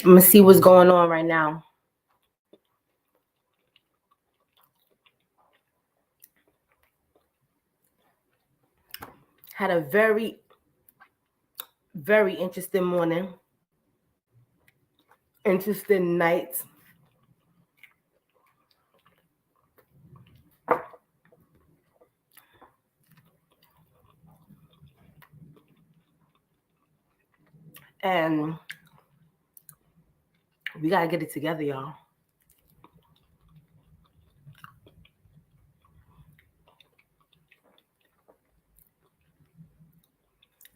I'm gonna see what's going on right now. Had a very, very interesting morning. Interesting night. And we gotta get it together, y'all.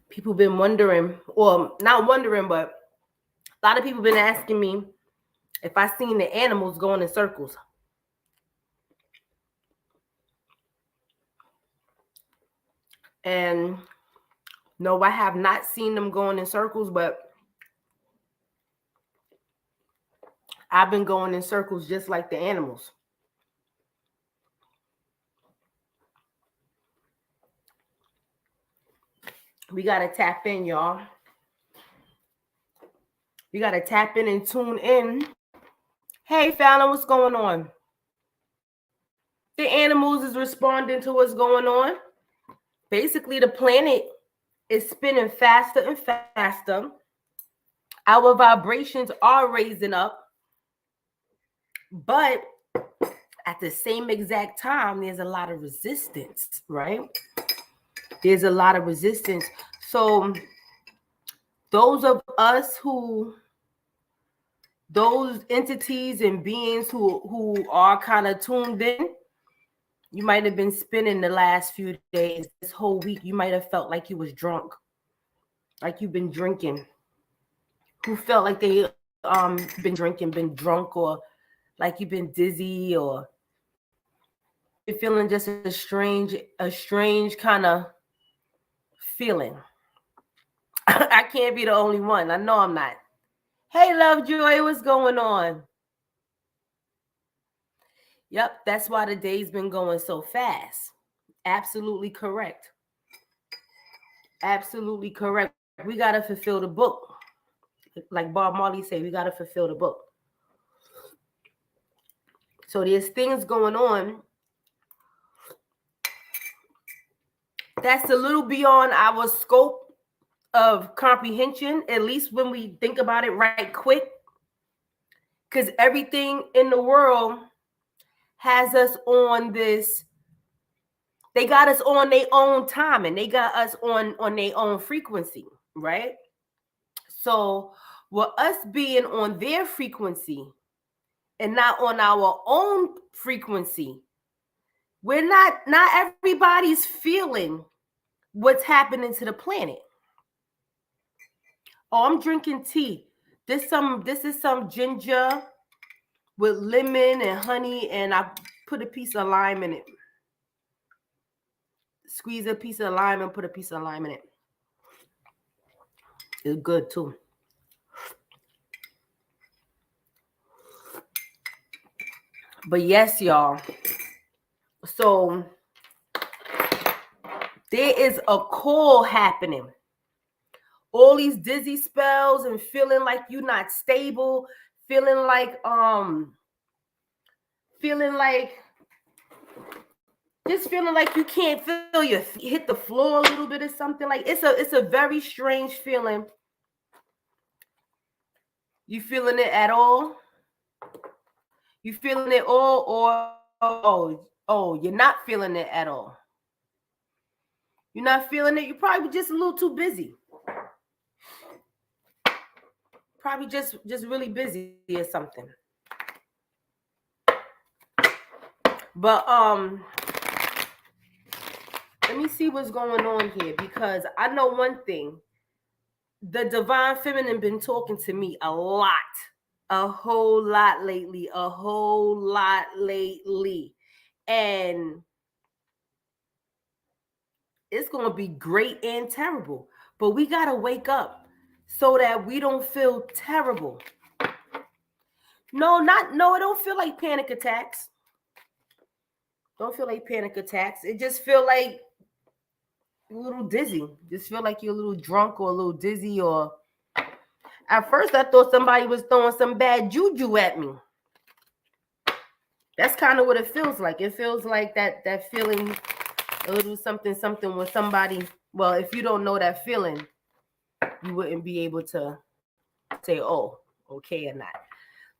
People been wondering, or not wondering, but a lot of people been asking me if I seen the animals going in circles. And no, I have not seen them going in circles, but I've been going in circles just like the animals. We got to tap in, y'all. We got to tap in and tune in. Hey, Fallon, what's going on? The animals is responding to what's going on. Basically, the planet is spinning faster and faster. Our vibrations are raising up. But at the same exact time, there's a lot of resistance, right? There's a lot of resistance. So those of us those entities and beings who are kind of tuned in, you might have been spending the last few days, this whole week, you might have felt like you was drunk, like you've been drinking. Who felt like they been drinking, been drunk, or like you've been dizzy, or you're feeling just a strange kind of feeling. I can't be the only one. I know I'm not. Hey, Lovejoy, what's going on? Yep, that's why the day's been going so fast. Absolutely correct. Absolutely correct. We got to fulfill the book. Like Bob Marley said, we got to fulfill the book. So there's things going on that's a little beyond our scope of comprehension, at least when we think about it right quick. Because everything in the world has us on this. They got us on their own time, and they got us on their own frequency, right? So with us being on their frequency and not on our own frequency, we're not everybody's feeling what's happening to the planet. Oh, I'm drinking tea. This is some ginger with lemon and honey, and I put a piece of lime in it. Squeeze a piece of lime and put a piece of lime in it. It's good too. But yes, y'all. So there is a call happening. All these dizzy spells and feeling like you're not stable, feeling like you can't feel your feet hit the floor a little bit or something. Like it's a very strange feeling. You feeling it at all? You feeling it all, or you're not feeling it at all? You're not feeling it. You're probably just a little too busy. Probably just really busy or something. But let me see what's going on here, because I know one thing. The divine feminine been talking to me a whole lot lately, and it's going to be great and terrible. But we got to wake up so that we don't feel terrible. No, it don't feel like panic attacks. Don't feel like panic attacks. It just feel like a little dizzy. Just feel like you're a little drunk or a little dizzy, or At first, I thought somebody was throwing some bad juju at me. That's kind of what it feels like. It feels like that feeling, a little something when somebody, well, if you don't know that feeling, you wouldn't be able to say, oh, okay or not.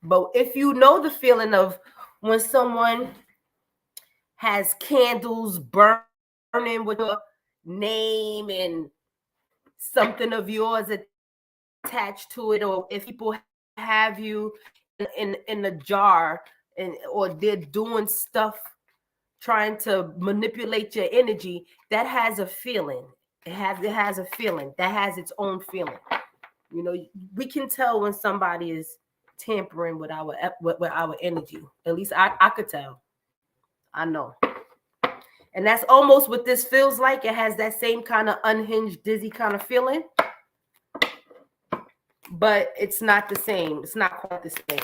But if you know the feeling of when someone has candles burning with your name and something of yours attached to it, or if people have you in a jar or they're doing stuff trying to manipulate your energy, that has a feeling. It has a feeling. That has its own feeling. You know, we can tell when somebody is tampering with our energy. At least I could tell. I know. And that's almost what this feels like. It has that same kind of unhinged, dizzy kind of feeling. But it's not the same. It's not quite the same.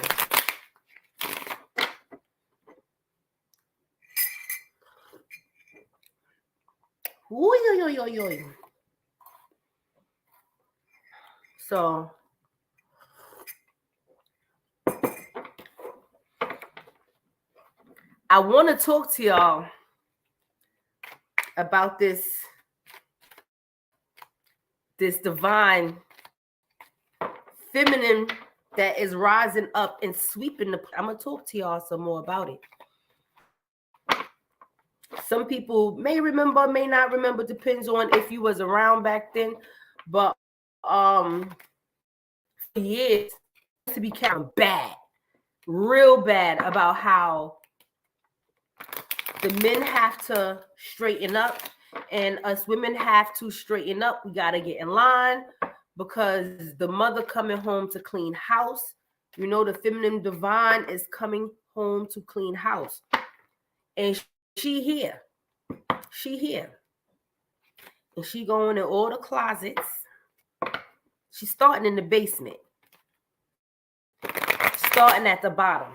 Ooh. So I want to talk to y'all about this divine feminine that is rising up and sweeping the. I'm gonna talk to y'all some more about it. Some people may remember, may not remember, depends on if you was around back then. But for years, to be kind of bad, real bad, about how the men have to straighten up and us women have to straighten up. We got to get in line because the mother coming home to clean house. You know, the feminine divine is coming home to clean house. And she here. And she going in all the closets. She's starting in the basement. Starting at the bottom.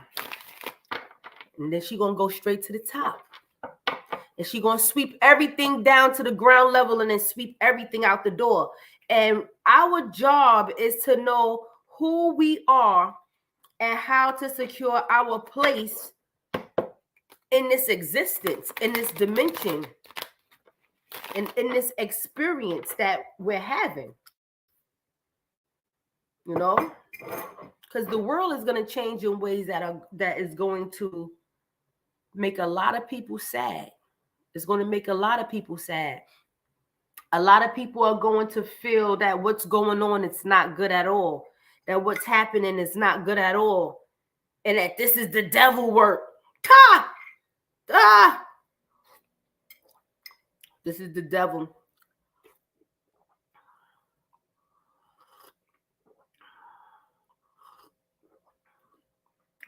And then she going to go straight to the top. And she going to sweep everything down to the ground level and then sweep everything out the door. And our job is to know who we are and how to secure our place in this existence, in this dimension, in this experience that we're having. You know? Because the world is going to change in ways that is going to make a lot of people sad. It's going to make a lot of people sad. A lot of people are going to feel that what's going on, it's not good at all. That what's happening is not good at all. And that this is the devil work. This is the devil.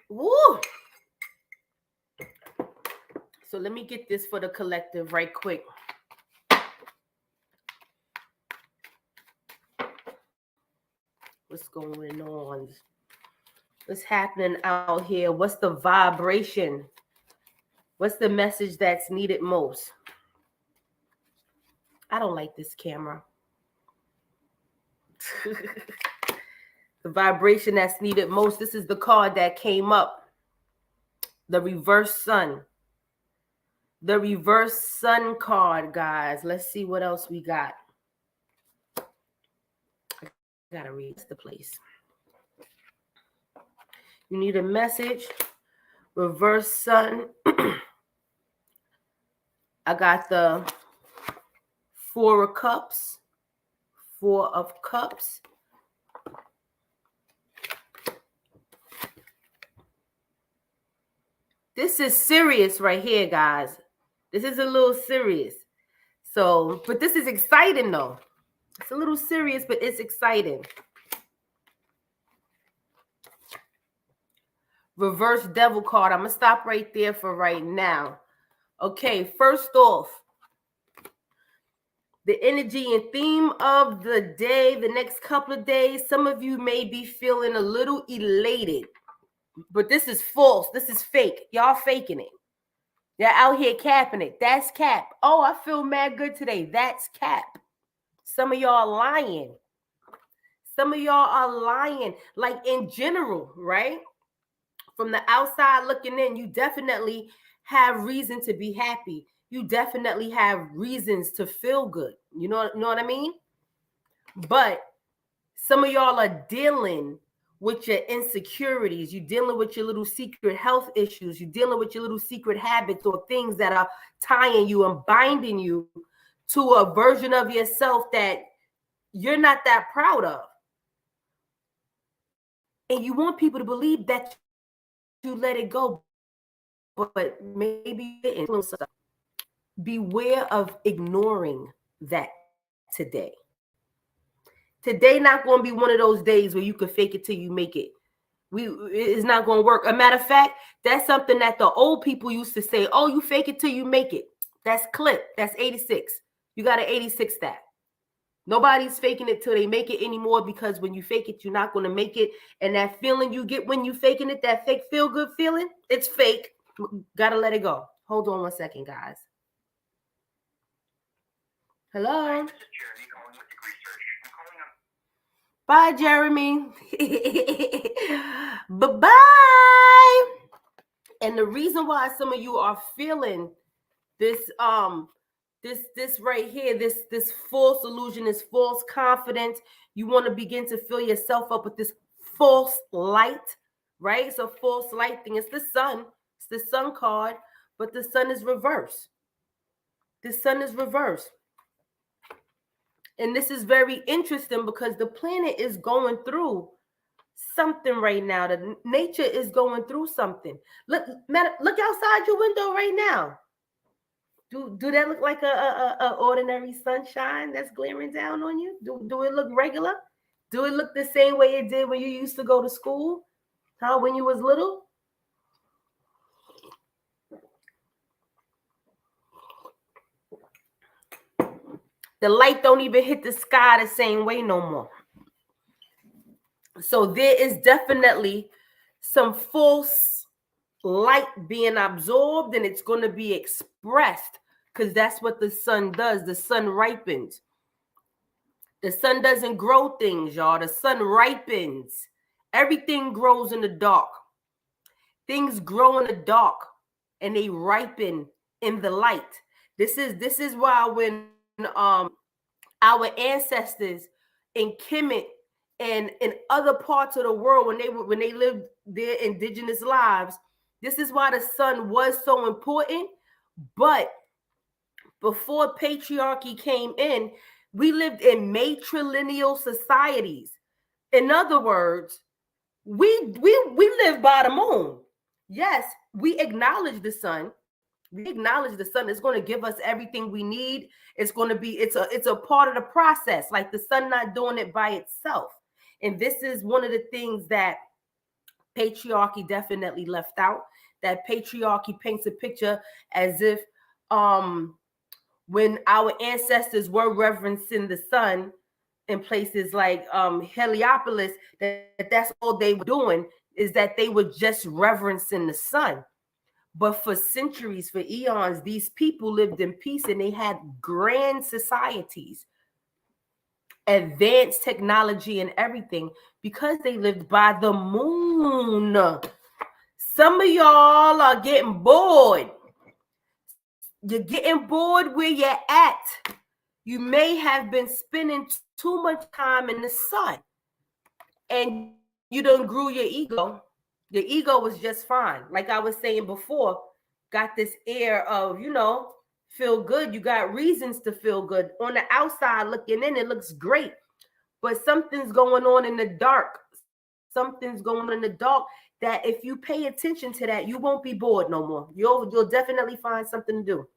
Woo! So let me get this for the collective right quick. What's going on? What's happening out here? What's the vibration? What's the message that's needed most? I don't like this camera. The vibration that's needed most. This is the card that came up. The reverse sun. The reverse sun card, guys. Let's see what else we got. I gotta read the place. You need a message. Reverse sun. I got the Four of Cups. Four of Cups. This is serious right here, guys. This is a little serious. So, but this is exciting though. It's a little serious, but it's exciting. Reverse devil card. I'm going to stop right there for right now. Okay, first off, the energy and theme of the day, the next couple of days, some of you may be feeling a little elated, but this is false. This is fake. Y'all faking it. You're out here capping it. That's cap. Oh, I feel mad good today. That's cap. Some of y'all lying. Some of y'all are lying, like in general, right? From the outside looking in, you definitely have reason to be happy. You definitely have reasons to feel good. You know what I mean? But some of y'all are dealing with your insecurities. You're dealing with your little secret health issues. You're dealing with your little secret habits or things that are tying you and binding you to a version of yourself that you're not that proud of. And you want people to believe that you let it go, but maybe you didn't. Beware of ignoring that today. Today not going to be one of those days where you can fake it till you make it. It's not going to work. A matter of fact, that's something that the old people used to say. Oh, you fake it till you make it. That's clip. That's 86. You got an 86 that. Nobody's faking it till they make it anymore, because when you fake it, you're not going to make it. And that feeling you get when you faking it, that fake feel good feeling, it's fake. Got to let it go. Hold on one second, guys. Hello. This is Jeremy calling with Degree Search. I'm calling up. Bye, Jeremy. Bye-bye. And the reason why some of you are feeling this this right here, this false illusion, this false confidence, you want to begin to fill yourself up with this false light, right? It's a false light thing. It's the sun. It's the sun card, but the sun is reversed. The sun is reversed. And this is very interesting because the planet is going through something right now. The nature is going through something. Look outside your window right now. Do that look like a ordinary sunshine that's glaring down on you? Do it look regular? Do it look the same way it did when you used to go to school? How when you was little? The light don't even hit the sky the same way no more. So there is definitely some false light being absorbed, and it's going to be expressed, because that's what the sun does. The sun ripens. The sun doesn't grow things, y'all. The sun ripens. Everything grows in the dark. Things grow in the dark and they ripen in the light. This is why when our ancestors in Kemet and in other parts of the world, when they lived their indigenous lives, this is why the sun was so important. But before patriarchy came in, we lived in matrilineal societies. In other words, we live by the moon. Yes, we acknowledge the sun. We acknowledge the sun is going to give us everything we need. It's going to be, it's a part of the process. Like the sun not doing it by itself. And this is one of the things that patriarchy definitely left out. That patriarchy paints a picture as if when our ancestors were reverencing the sun in places like Heliopolis, that's all they were doing, is that they were just reverencing the sun. But for centuries, for eons, these people lived in peace and they had grand societies, advanced technology and everything, because they lived by the moon. Some of y'all are getting bored. You're getting bored where you're at. You may have been spending too much time in the sun, and you done grew your ego. Your ego was just fine. Like I was saying before, got this air of, feel good. You got reasons to feel good. On the outside looking in, it looks great. But something's going on in the dark. Something's going on in the dark that if you pay attention to that, you won't be bored no more. You'll definitely find something to do.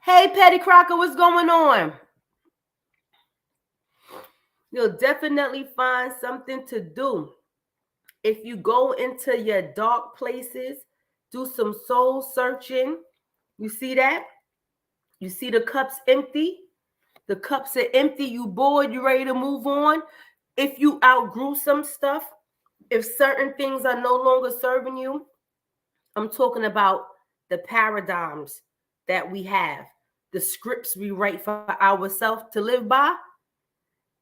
Hey, Petty Crocker, what's going on? You'll definitely find something to do. If you go into your dark places, do some soul searching. You see that? You see the cups empty? The cups are empty. You bored, you ready to move on. If you outgrew some stuff, if certain things are no longer serving you, I'm talking about the paradigms that we have. the scripts we write for ourselves to live by,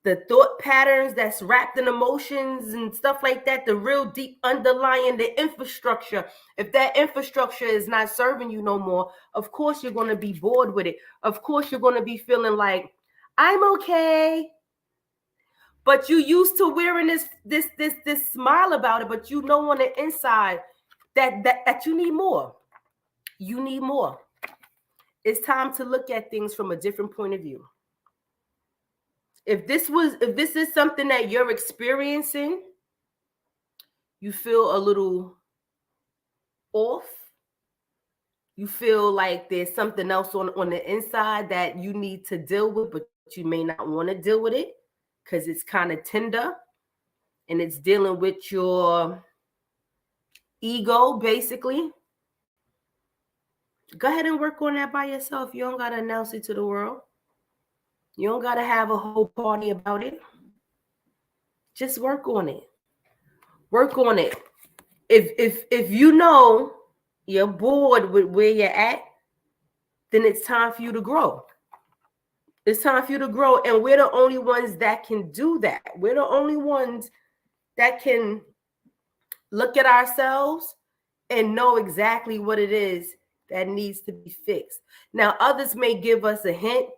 the thought patterns that's wrapped in emotions and stuff like that, the real deep underlying, the infrastructure. If that infrastructure is not serving you no more, of course you're going to be bored with it. Of course you're going to be feeling like, I'm okay. But you used to wearing this smile about it, but you know on the inside that you need more. You need more. It's time to look at things from a different point of view. If this is something that you're experiencing, you feel a little off, you feel like there's something else on the inside that you need to deal with, but you may not want to deal with it because it's kind of tender and it's dealing with your ego, basically. Go ahead and work on that by yourself. You don't got to announce it to the world. You don't got to have a whole party about it. Just work on it. Work on it. If you know you're bored with where you're at, then it's time for you to grow. It's time for you to grow. And we're the only ones that can do that. We're the only ones that can look at ourselves and know exactly what it is that needs to be fixed. Now, others may give us a hint.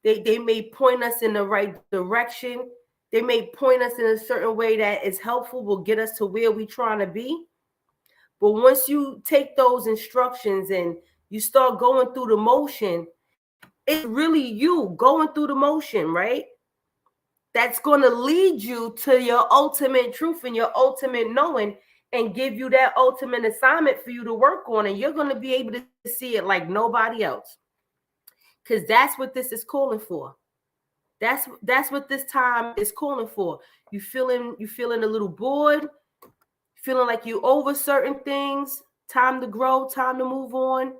They may point us in the right direction. They may point us in a certain way that is helpful, will get us to where we're trying to be. But once you take those instructions and you start going through the motion, it's really you going through the motion, right? That's going to lead you to your ultimate truth and your ultimate knowing and give you that ultimate assignment for you to work on. And you're going to be able to see it like nobody else. Because that's what this is calling for. That's what this time is calling for. You feeling a little bored, feeling like you over certain things, time to grow, time to move on.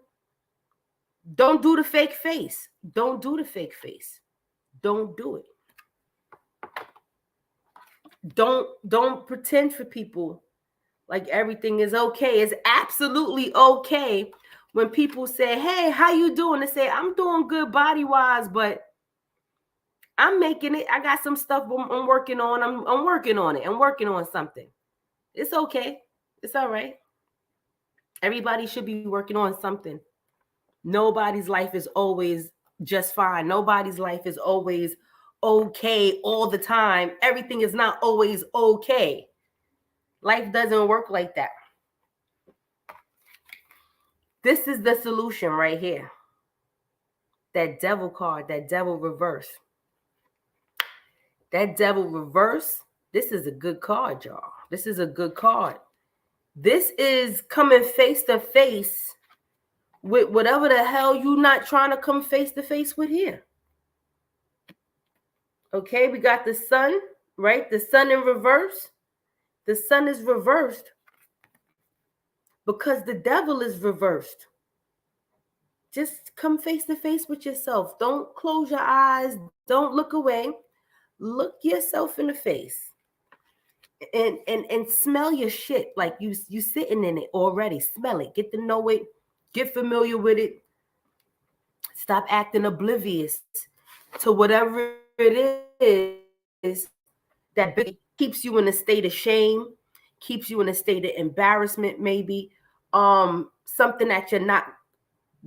Don't do the fake face. Don't do the fake face. Don't do it. Don't pretend for people like everything is okay. It's absolutely okay when people say, hey, how you doing? They say, I'm doing good body-wise, but I'm making it. I got some stuff I'm working on. I'm working on it. I'm working on something. It's okay. It's all right. Everybody should be working on something. Nobody's life is always just fine. Nobody's life is always okay all the time. Everything is not always okay. Life doesn't work like that. This is the solution right here. That devil card, that devil reverse. That devil reverse, this is a good card, y'all. This is a good card. This is coming face to face with whatever the hell you're not trying to come face to face with here. Okay, we got the sun, right? The sun in reverse. The sun is reversed because the devil is reversed. Just come face to face with yourself. Don't close your eyes. Don't look away. Look yourself in the face and smell your shit like you sitting in it already. Smell it. Get to know it. Get familiar with it. Stop acting oblivious to whatever it is that keeps you in a state of shame, keeps you in a state of embarrassment, maybe something that you're not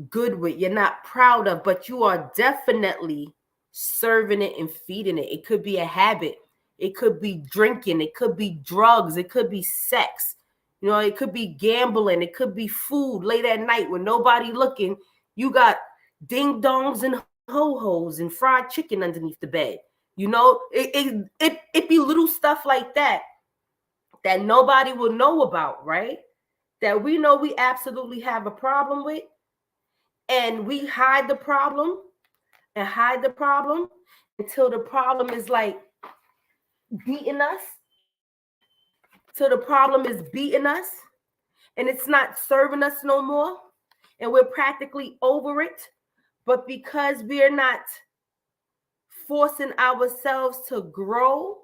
good with, you're not proud of, but you are definitely serving it and feeding it. It could be a habit. It could be drinking. It could be drugs. It could be sex. You know, it could be gambling. It could be food late at night when nobody looking. You got ding dongs and ho-hos and fried chicken underneath the bed. You know, it be little stuff like that that nobody will know about, right? That we know we absolutely have a problem with. And we hide the problem and hide the problem until the problem is like beating us. Till the problem is beating us and it's not serving us no more. And we're practically over it. But because we're not forcing ourselves to grow,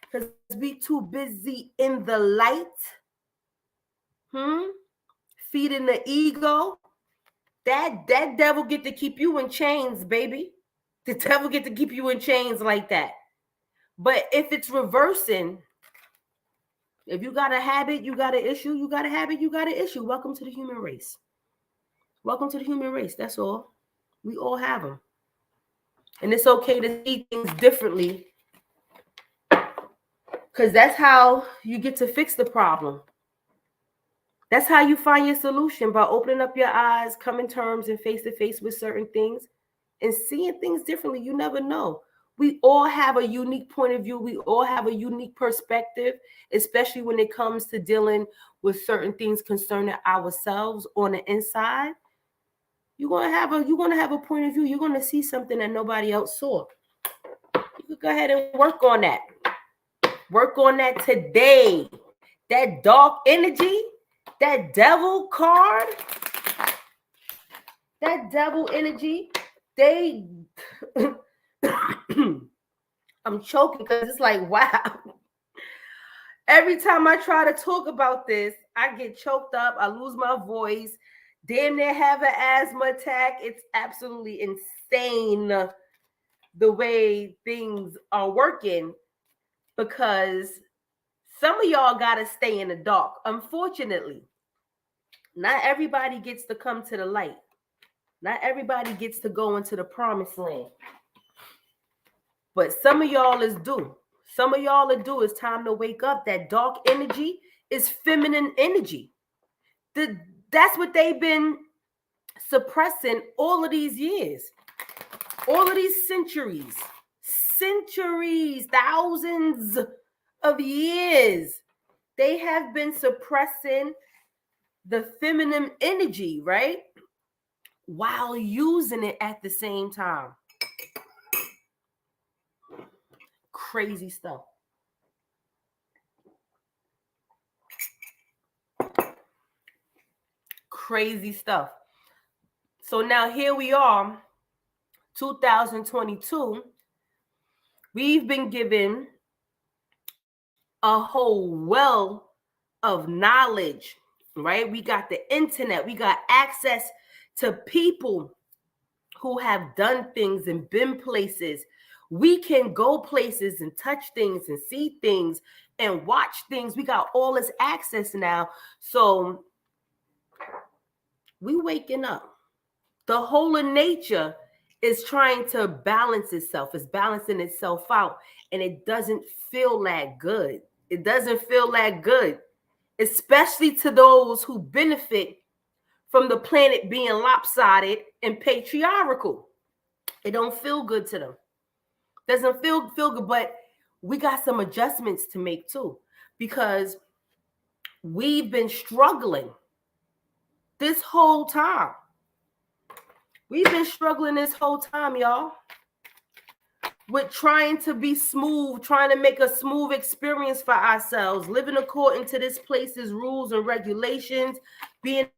because we too busy in the light, feeding the ego, that devil get to keep you in chains, baby. The devil get to keep you in chains like that. But if it's reversing, if you got a habit, you got an issue. You got a habit, you got an issue. Welcome to the human race. Welcome to the human race. That's all. We all have them. And it's okay to see things differently, because that's how you get to fix the problem. That's how you find your solution, by opening up your eyes, coming terms and face to face with certain things and seeing things differently. You never know. We all have a unique point of view. We all have a unique perspective, especially when it comes to dealing with certain things concerning ourselves on the inside. You're gonna have a point of view. You're gonna see something that nobody else saw. You could go ahead and work on that. Work on that today. That dark energy, that devil card, that devil energy, I'm choking because it's like, wow. Every time I try to talk about this, I get choked up. I lose my voice. Damn near have an asthma attack. It's absolutely insane the way things are working, because some of y'all got to stay in the dark. Unfortunately, not everybody gets to come to the light. Not everybody gets to go into the promised land. But some of y'all is due. Some of y'all are due. It's time to wake up. That dark energy is feminine energy. That's what they've been suppressing all of these years. All of these centuries, thousands of years. They have been suppressing the feminine energy, right? While using it at the same time. Crazy stuff. Crazy stuff. So now here we are, 2022. We've been given a whole well of knowledge, right? We got the internet. We got access to people who have done things and been places. We can go places and touch things and see things and watch things. We got all this access now. So we waking up. The whole of nature is trying to balance itself. It's balancing itself out. And it doesn't feel that good. It doesn't feel that good, especially to those who benefit from the planet being lopsided and patriarchal. It don't feel good to them. Doesn't feel good, but we got some adjustments to make too, because we've been struggling this whole time. We've been struggling this whole time, y'all, with trying to be smooth, trying to make a smooth experience for ourselves, living according to this place's rules and regulations, being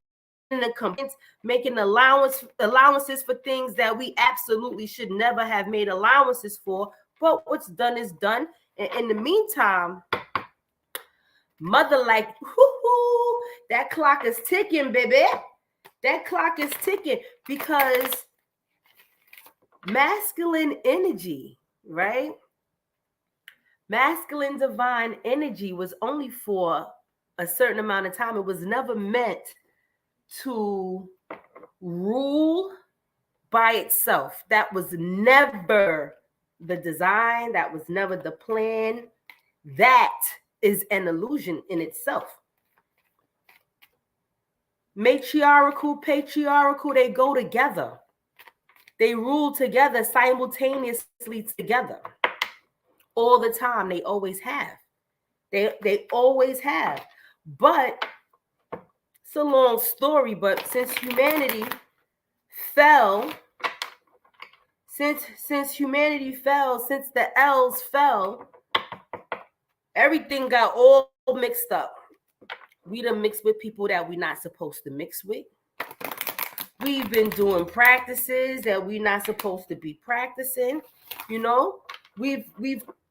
in the compliance, making allowances for things that we absolutely should never have made allowances for. But what's done is done. And in the meantime, mother, like, whoo-hoo, that clock is ticking, baby. That clock is ticking, because masculine energy, right? Masculine divine energy was only for a certain amount of time. It was never meant to rule by itself. That was never the design. That was never the plan. That is an illusion in itself. Matriarchal, patriarchal, they go together. They rule together, simultaneously together. All the time. They always have. They always have. But it's a long story, but since humanity fell, since the L's fell, everything got all mixed up. We done mixed with people that we're not supposed to mix with. We've been doing practices that we're not supposed to be practicing. You know, we've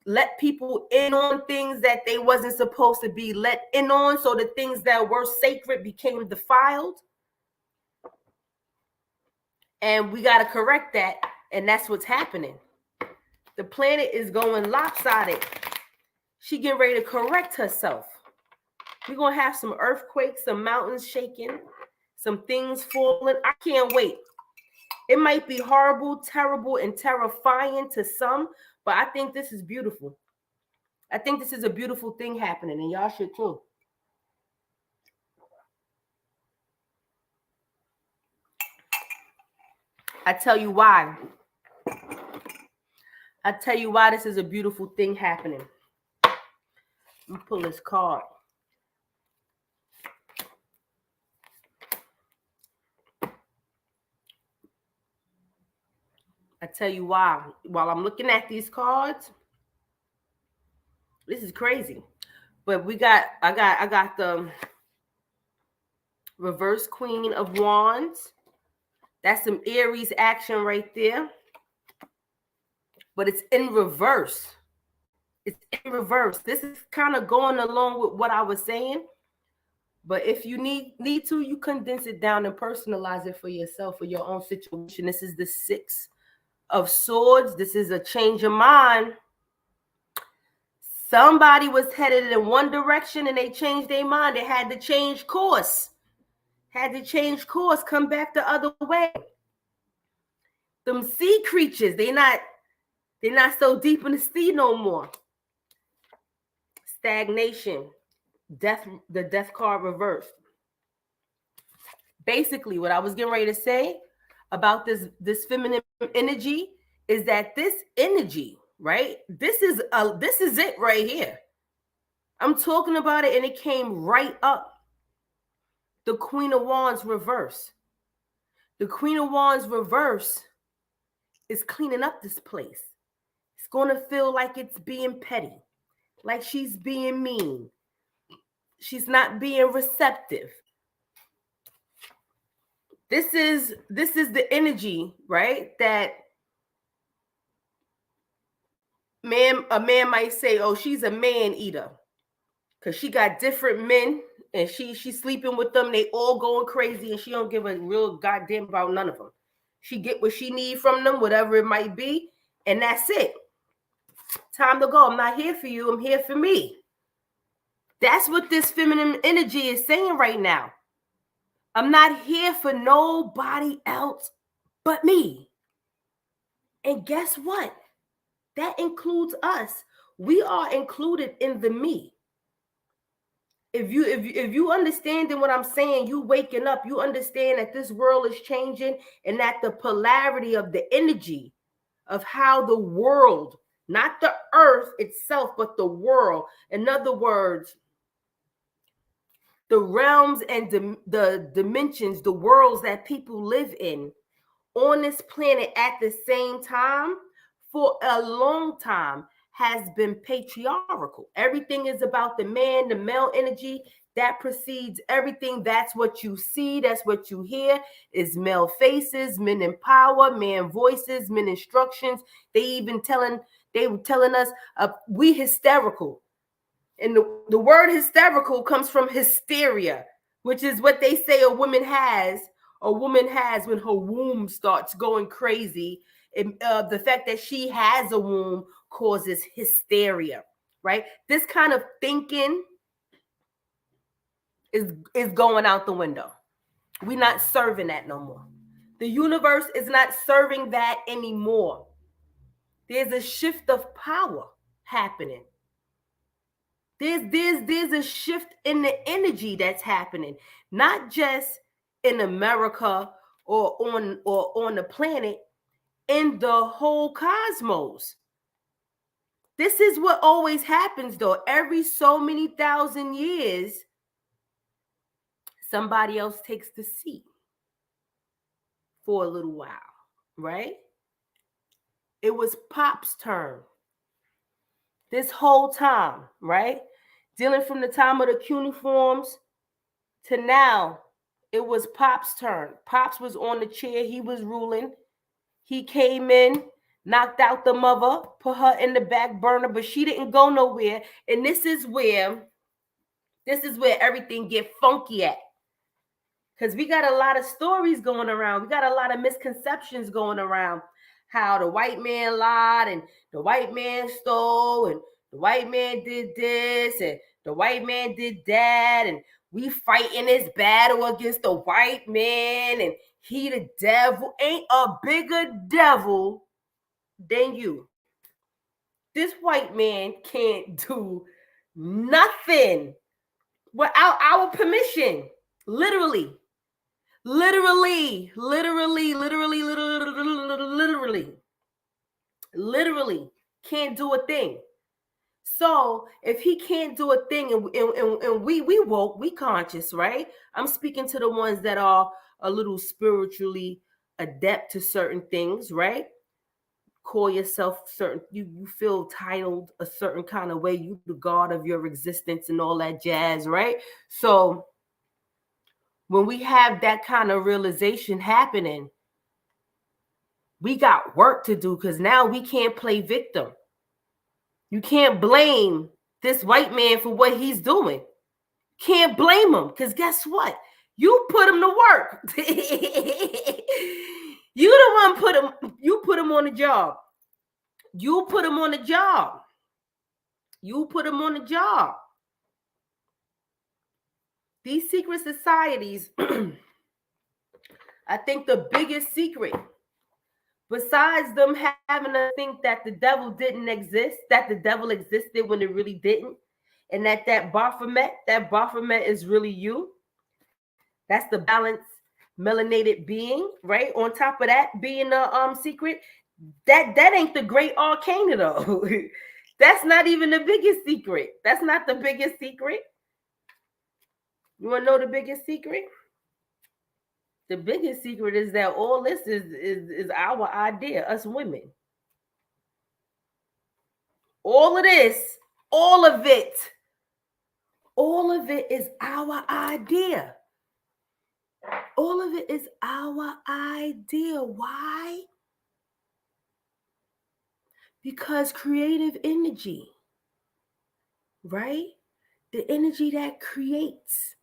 let people in on things that they wasn't supposed to be let in on. So the things that were sacred became defiled. And we got to correct that. And that's what's happening. The planet is going lopsided. She getting ready to correct herself. We're going to have some earthquakes, some mountains shaking, some things falling. I can't wait. It might be horrible, terrible, and terrifying to some, but I think this is beautiful. I think this is a beautiful thing happening, and y'all should too. I tell you why. I tell you why this is a beautiful thing happening. Let me pull this card. I tell you why. While I'm looking at these cards, this is crazy. But I got the reverse Queen of Wands. That's some Aries action right there. But it's in reverse. It's in reverse. This is kind of going along with what I was saying. But if you need to, you condense it down and personalize it for yourself, for your own situation. This is the Six of Swords. This is a change of mind. Somebody was headed in one direction and they changed their mind. They had to change course. Come back the other way. Them sea creatures, they're not so deep in the sea no more. Stagnation. Death, the death card reversed. Basically, what I was getting ready to say about this feminine energy is that this energy, right? This is it right here. I'm talking about it and it came right up. The Queen of Wands reverse. The Queen of Wands reverse is cleaning up this place. It's going to feel like it's being petty, like she's being mean. She's not being receptive. This is the energy, right? That a man might say, oh, she's a man eater. Because she got different men and she's sleeping with them. They all going crazy and she don't give a real goddamn about none of them. She get what she need from them, whatever it might be. And that's it. Time to go. I'm not here for you. I'm here for me. That's what this feminine energy is saying right now. I'm not here for nobody else but me. And guess what? That includes us. We are included in the me. If you understand what I'm saying, you waking up, you understand that this world is changing and that the polarity of the energy of how the world, not the earth itself, but the world, in other words, the realms and the dimensions, the worlds that people live in on this planet at the same time for a long time has been patriarchal. Everything is about the man, the male energy that precedes everything. That's what you see. That's what you hear is male faces, men in power, man voices, men instructions. They were telling us we hysterical. And the word hysterical comes from hysteria, which is what they say a woman has when her womb starts going crazy. The fact that she has a womb causes hysteria, right? This kind of thinking is going out the window. We're not serving that no more. The universe is not serving that anymore. There's a shift of power happening. There's a shift in the energy that's happening, not just in America or on the planet, in the whole cosmos. This is what always happens, though. Every so many thousand years, somebody else takes the seat for a little while, right? It was Pop's turn this whole time, right? Dealing from the time of the cuneiforms to now, it was Pop's turn. Pops was on the chair. He was ruling. He came in, knocked out the mother, put her in the back burner, but she didn't go nowhere. And this is where everything get funky at. Because we got a lot of stories going around. We got a lot of misconceptions going around. How the white man lied and the white man stole and the white man did this and the white man did that. And we fighting this battle against the white man and he the devil. Ain't a bigger devil than you. This white man can't do nothing without our permission. Literally. Literally can't do a thing. So if he can't do a thing and we woke, we conscious, right? I'm speaking to the ones that are a little spiritually adept to certain things, right? Call yourself certain, you feel titled a certain kind of way, you the god of your existence and all that jazz, right? So when we have that kind of realization happening, we got work to do, because now we can't play victim. You can't blame this white man for what he's doing. Can't blame him, because guess what? You put him to work. You the one you put him on the job. You put him on the job. You put him on the job. These secret societies, I think the biggest secret, besides them having to think that the devil didn't exist, that the devil existed when it really didn't, and that Baphomet is really you. That's the balanced, melanated being, right? On top of that being a secret, that ain't the great arcana though. That's not even the biggest secret. That's not the biggest secret. You want to know the biggest secret? The biggest secret is that all this is our idea, us women. All of this, all of it is our idea. All of it is our idea. Why? Because creative energy, right? The energy that creates,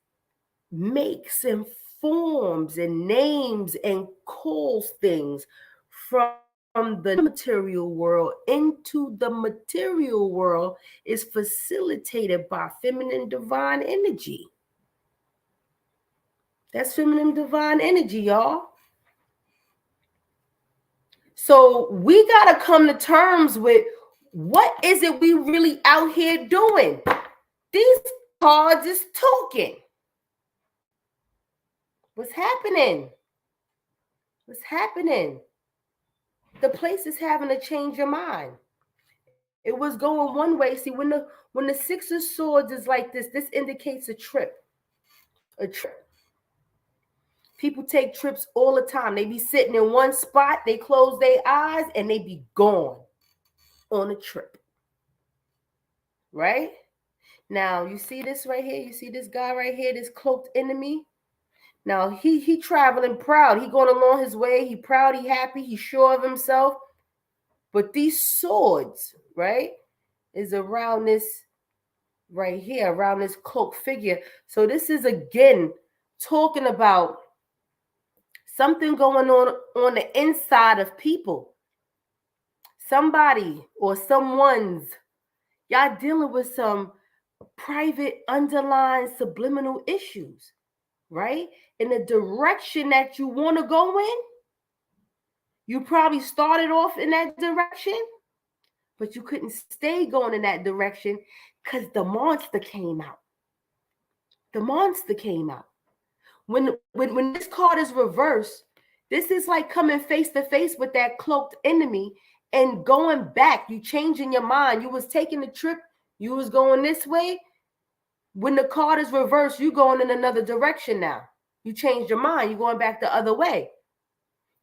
makes and forms and names and calls things from the material world into the material world is facilitated by feminine divine energy. That's feminine divine energy, y'all. So we got to come to terms with what is it we really out here doing. These cards is talking. What's happening? What's happening? The place is having to change your mind. It was going one way. See, when the Six of Swords is like this indicates a trip. A trip. People take trips all the time. They be sitting in one spot, they close their eyes, and they be gone on a trip. Right? Now, you see this right here? You see this guy right here, this cloaked enemy? Now, he traveling proud. He going along his way. He proud, he happy, he sure of himself. But these swords, right, is around this right here, around this cloak figure. So this is, again, talking about something going on the inside of people. Somebody or someone's, y'all dealing with some private, underlying, subliminal issues, right? In the direction that you want to go in. You probably started off in that direction, but you couldn't stay going in that direction because the monster came out. The monster came out. When this card is reversed, this is like coming face to face with that cloaked enemy and going back. You changing your mind. You was taking the trip. You was going this way. When the card is reversed, you going in another direction now. You changed your mind. You're going back the other way.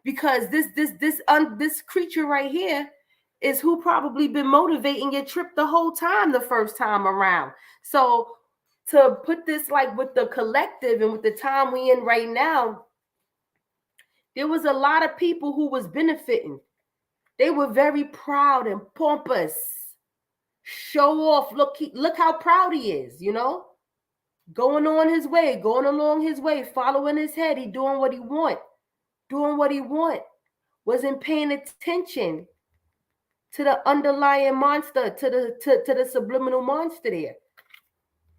Because this creature right here is who probably been motivating your trip the whole time, the first time around. So to put this like with the collective and with the time we in right now, there was a lot of people who was benefiting. They were very proud and pompous. Show off. Look how proud he is, you know. going on his way, going along his way, following his head. He doing what he want, wasn't paying attention to the underlying monster, to the subliminal monster there.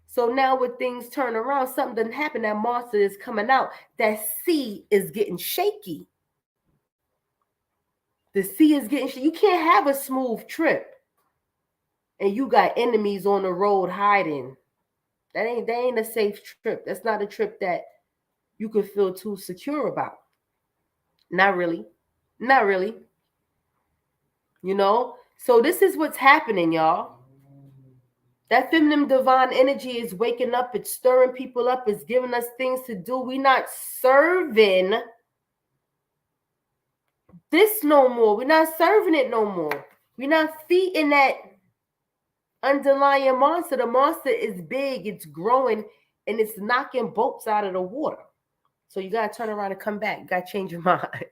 So now when things turn around, something doesn't happen, that monster is coming out. That sea is getting shaky. The sea is getting shaky. You can't have a smooth trip and you got enemies on the road hiding. That ain't a safe trip. That's not a trip that you can feel too secure about. Not really. You know? So this is what's happening, y'all. That feminine divine energy is waking up. It's stirring people up. It's giving us things to do. We're not serving this no more. We're not serving it no more. We're not feeding that underlying monster. The monster is big. It's growing. And it's knocking boats out of the water. So you got to turn around and come back. You got to change your mind.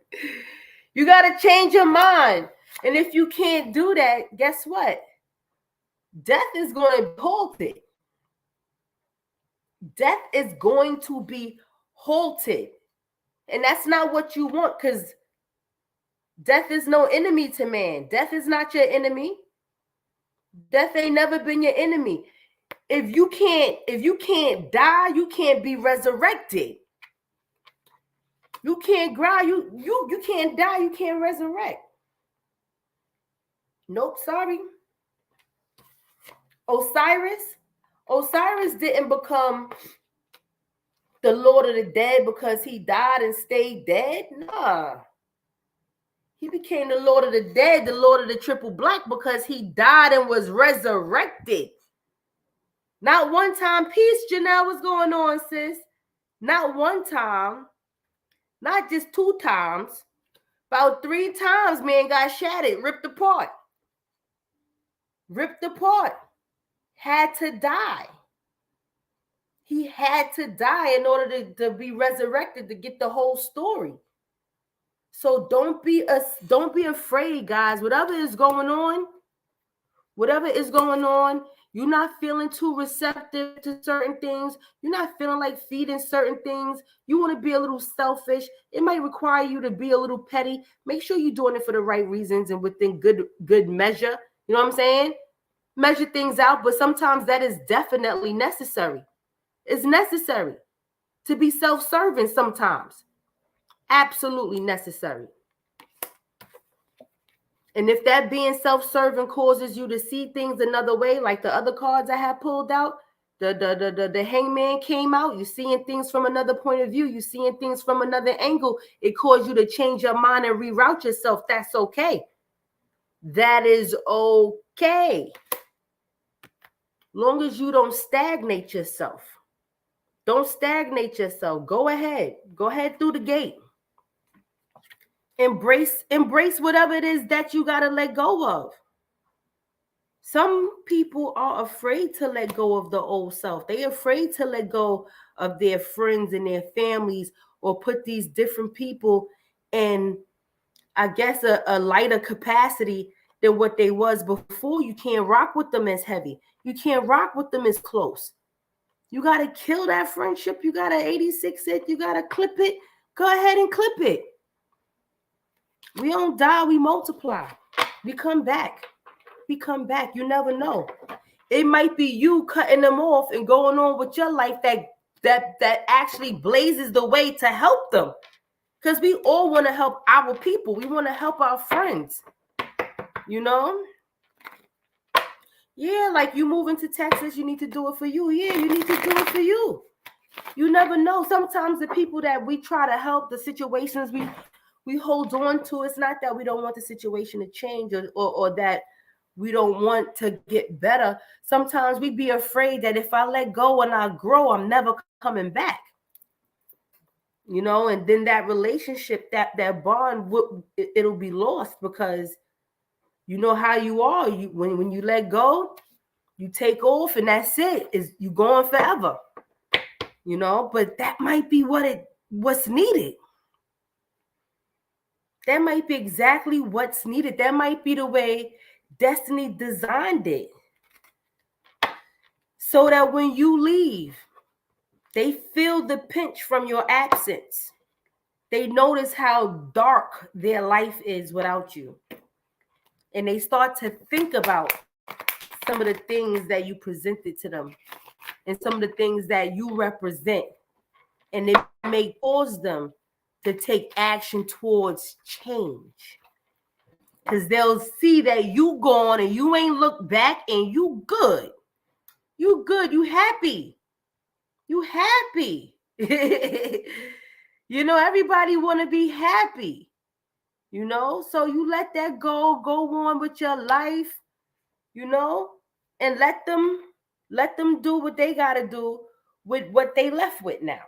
You got to change your mind. And if you can't do that, guess what? Death is going to be halted. Death is going to be halted. And that's not what you want, because death is no enemy to man. Death is not your enemy. Death ain't never been your enemy. If you can't die, you can't be resurrected. You can't cry, you can't die, you can't resurrect. Nope, sorry. Osiris didn't become the Lord of the Dead because he died and stayed dead. Nah. He became the Lord of the Dead, the Lord of the Triple Black, because he died and was resurrected. Not one time. Peace, Janelle. What's going on, sis? Not one time. Not just 2 times. About 3 times, man got shattered, ripped apart. Had to die. He had to die in order to be resurrected, to get the whole story. So don't be afraid, guys. Whatever is going on, you're not feeling too receptive to certain things. You're not feeling like feeding certain things. You want to be a little selfish. It might require you to be a little petty. Make sure you're doing it for the right reasons and within good measure. You know what I'm saying? Measure things out, but sometimes that is definitely necessary. It's necessary to be self-serving sometimes. Absolutely necessary. And if that being self-serving causes you to see things another way, like the other cards I have pulled out, the hangman came out, you're seeing things from another point of view, you're seeing things from another angle, it caused you to change your mind and reroute yourself. That's okay. That is okay. Long as you don't stagnate yourself. Don't stagnate yourself. Go ahead through the gate. Embrace whatever it is that you got to let go of. Some people are afraid to let go of the old self. They're afraid to let go of their friends and their families, or put these different people in, I guess, a lighter capacity than what they was before. You can't rock with them as heavy. You can't rock with them as close. You got to kill that friendship. You got to 86 it. You got to clip it. Go ahead and clip it. We don't die, we multiply. We come back. You never know. It might be you cutting them off and going on with your life that actually blazes the way to help them. Because we all want to help our people. We want to help our friends. You know? Yeah, like you moving to Texas, you need to do it for you. Yeah, you need to do it for you. You never know. Sometimes the people that we try to help, the situations we hold on to, it's not that we don't want the situation to change or that we don't want to get better. Sometimes we be afraid that if I let go and I grow, I'm never coming back. You know, and then that relationship, that bond, it'll be lost, because you know how you are. When you let go, you take off, and that's it. You going forever. You know, but that might be what's needed. That might be exactly what's needed. That might be the way destiny designed it. So that when you leave, They feel the pinch from your absence. They notice how dark their life is without you. And they start to think about some of the things that you presented to them and some of the things that you represent. And it may cause them to take action towards change. Because they'll see that you gone and you ain't looked back and you good. You good. You happy. You happy. You know, everybody want to be happy. You know, so you let that go on with your life, you know, and let them do what they got to do with what they left with now.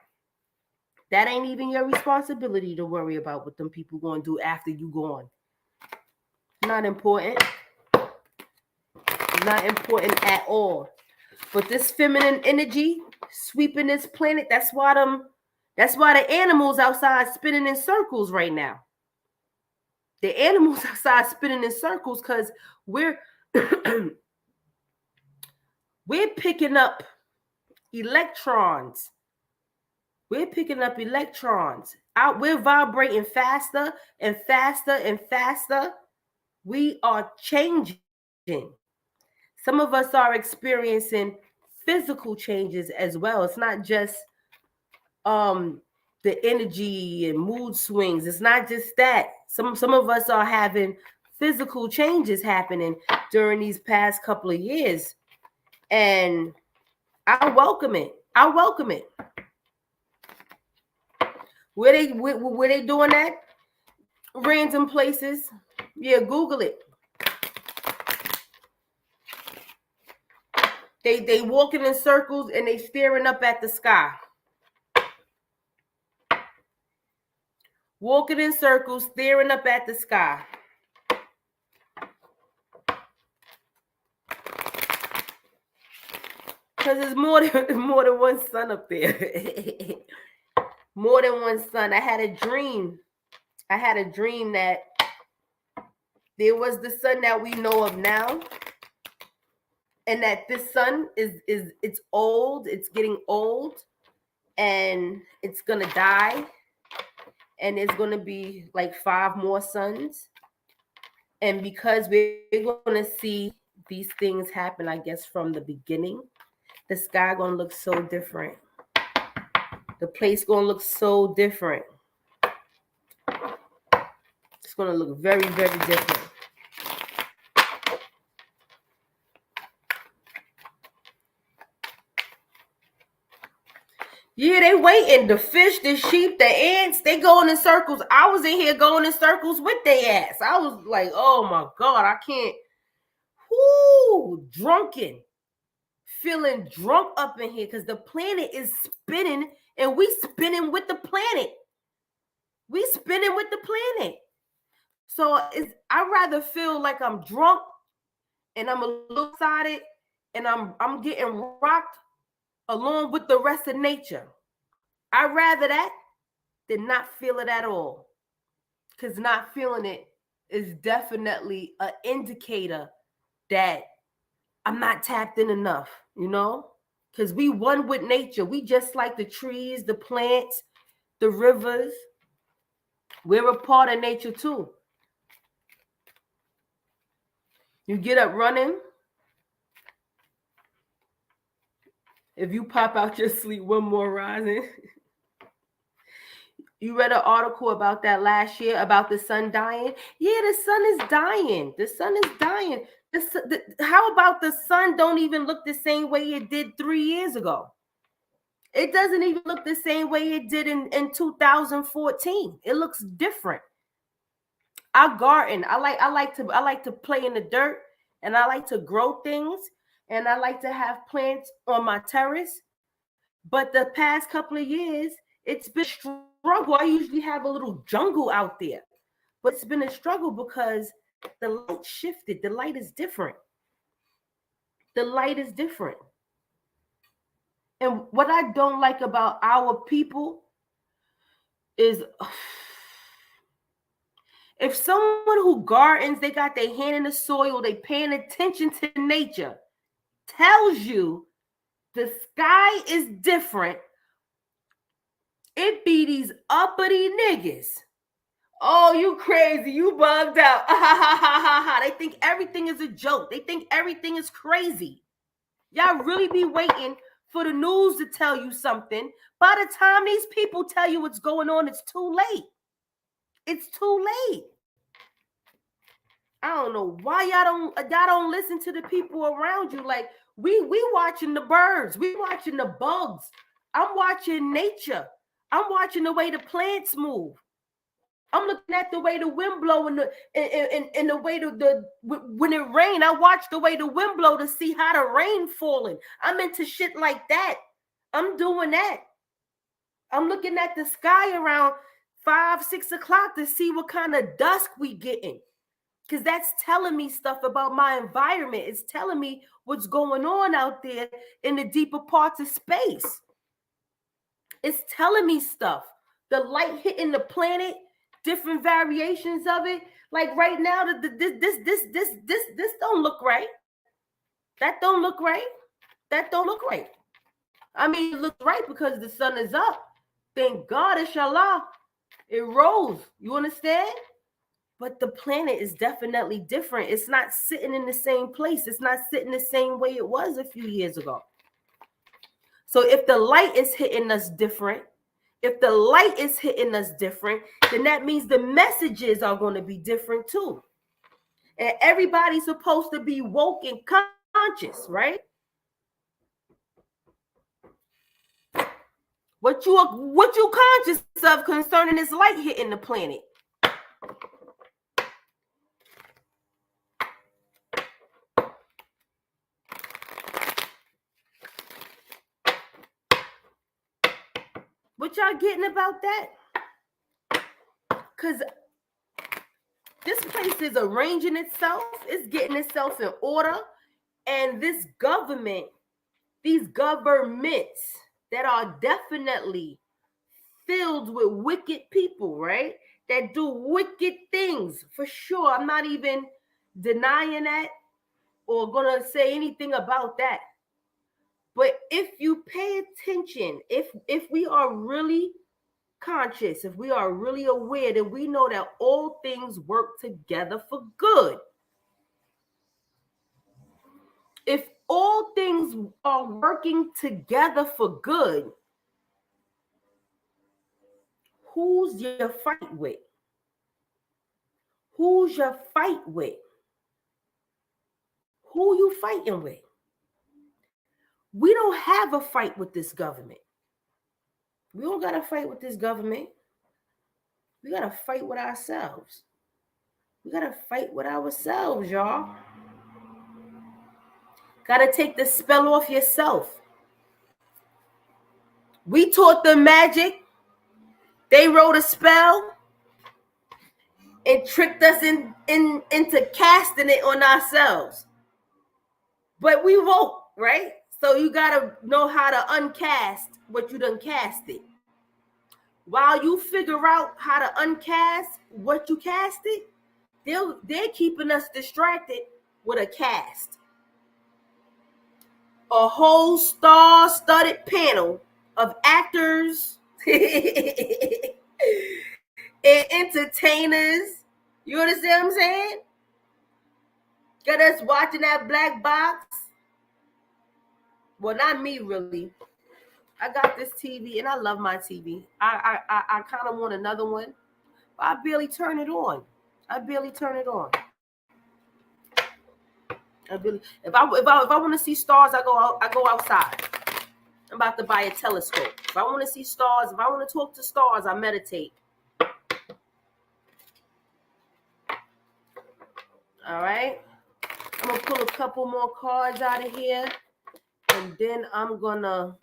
That ain't even your responsibility to worry about what them people going to do after you gone. Not important. Not important at all. But this feminine energy sweeping this planet, that's why the animals outside spinning in circles right now. The animals outside spinning in circles because we're we're picking up electrons. We're picking up electrons. We're vibrating faster and faster and faster. We are changing. Some of us are experiencing physical changes as well. It's not just the energy and mood swings. It's not just that. Some of us are having physical changes happening during these past couple of years. And I welcome it. I welcome it. Where they doing that? Random places. Yeah, Google it. They walking in circles and they staring up at the sky. Walking in circles, staring up at the sky. Because there's more than one sun up there. More than one sun. I had a dream that there was the sun that we know of now. And that this sun it's old, it's getting old, and it's gonna die. And there's gonna be like 5 more suns. And because we're gonna see these things happen, I guess, from the beginning, the sky gonna look so different. The place gonna look so different. It's gonna look very, very different. Yeah, they waiting. The fish, the sheep, the ants, they going in circles. I was in here going in circles with their ass. I was like, oh my God, I can't. Whoo, drunken. Feeling drunk up in here because the planet is spinning and we spinning with the planet. We spinning with the planet. So I'd rather feel like I'm drunk and I'm a little excited and I'm getting rocked along with the rest of nature. I'd rather that than not feel it at all. Because not feeling it is definitely an indicator that I'm not tapped in enough, you know? Because we one with nature. We just like the trees, the plants, the rivers. We're a part of nature too. You get up running. If you pop out your sleep, one more rising. You read an article about that last year about the sun dying? Yeah, the sun is dying. The sun is dying. How about the sun don't even look the same way it did 3 years ago? It doesn't even look the same way it did in 2014. It looks different. I garden. I like to play in the dirt, and I like to grow things, and I like to have plants on my terrace. But the past couple of years, it's been a struggle. I usually have a little jungle out there, but it's been a struggle because the light shifted. The light is different. The light is different. And what I don't like about our people is if someone who gardens, they got their hand in the soil, they paying attention to nature, tells you the sky is different, It be these uppity niggas. Oh, you crazy. You bugged out. They think everything is a joke. They think everything is crazy. Y'all really be waiting for the news to tell you something. By the time these people tell you what's going on, it's too late. It's too late. I don't know why y'all don't listen to the people around you. Like we watching the birds, we watching the bugs. I'm watching nature. I'm watching the way the plants move. I'm looking at the way the wind blow and the way when it rain. I watch the way the wind blow to see how the rain falling. I'm into shit like that. I'm doing that. I'm looking at the sky around 5, 6 o'clock to see what kind of dusk we getting. Because that's telling me stuff about my environment. It's telling me what's going on out there in the deeper parts of space. It's telling me stuff. The light hitting the planet, different variations of it. Like right now, this don't look right. That don't look right. That don't look right. I mean, it looks right because the sun is up. Thank God, inshallah, it rose. You understand? But the planet is definitely different. It's not sitting in the same place. It's not sitting the same way it was a few years ago. So if the light is hitting us different, then that means the messages are going to be different too. And everybody's supposed to be woke and conscious, right? What you conscious of concerning this light hitting the planet? What y'all getting about that? Because this place is arranging itself. It's getting itself in order. And this government, these governments that are definitely filled with wicked people, right? That do wicked things, for sure. I'm not even denying that or going to say anything about that. But if you pay attention, if we are really conscious, if we are really aware, that we know that all things work together for good. If all things are working together for good, who's your fight with? Who's your fight with? Who you fighting with? We don't have a fight with this government. We don't got to fight with this government. We got to fight with ourselves. We got to fight with ourselves, y'all. Got to take the spell off yourself. We taught them magic. They wrote a spell and tricked us into casting it on ourselves. But we won't, right? So you got to know how to uncast what you done casted. While you figure out how to uncast what you casted, they're keeping us distracted with a cast. A whole star-studded panel of actors and entertainers. You understand what I'm saying? Got us watching that black box. Well, not me, really. I got this TV, and I love my TV. I kind of want another one, but I barely turn it on. If I want to see stars, I go outside. I'm about to buy a telescope. If I want to see stars, if I want to talk to stars, I meditate. All right. I'm gonna pull a couple more cards out of here, and then I'm gonna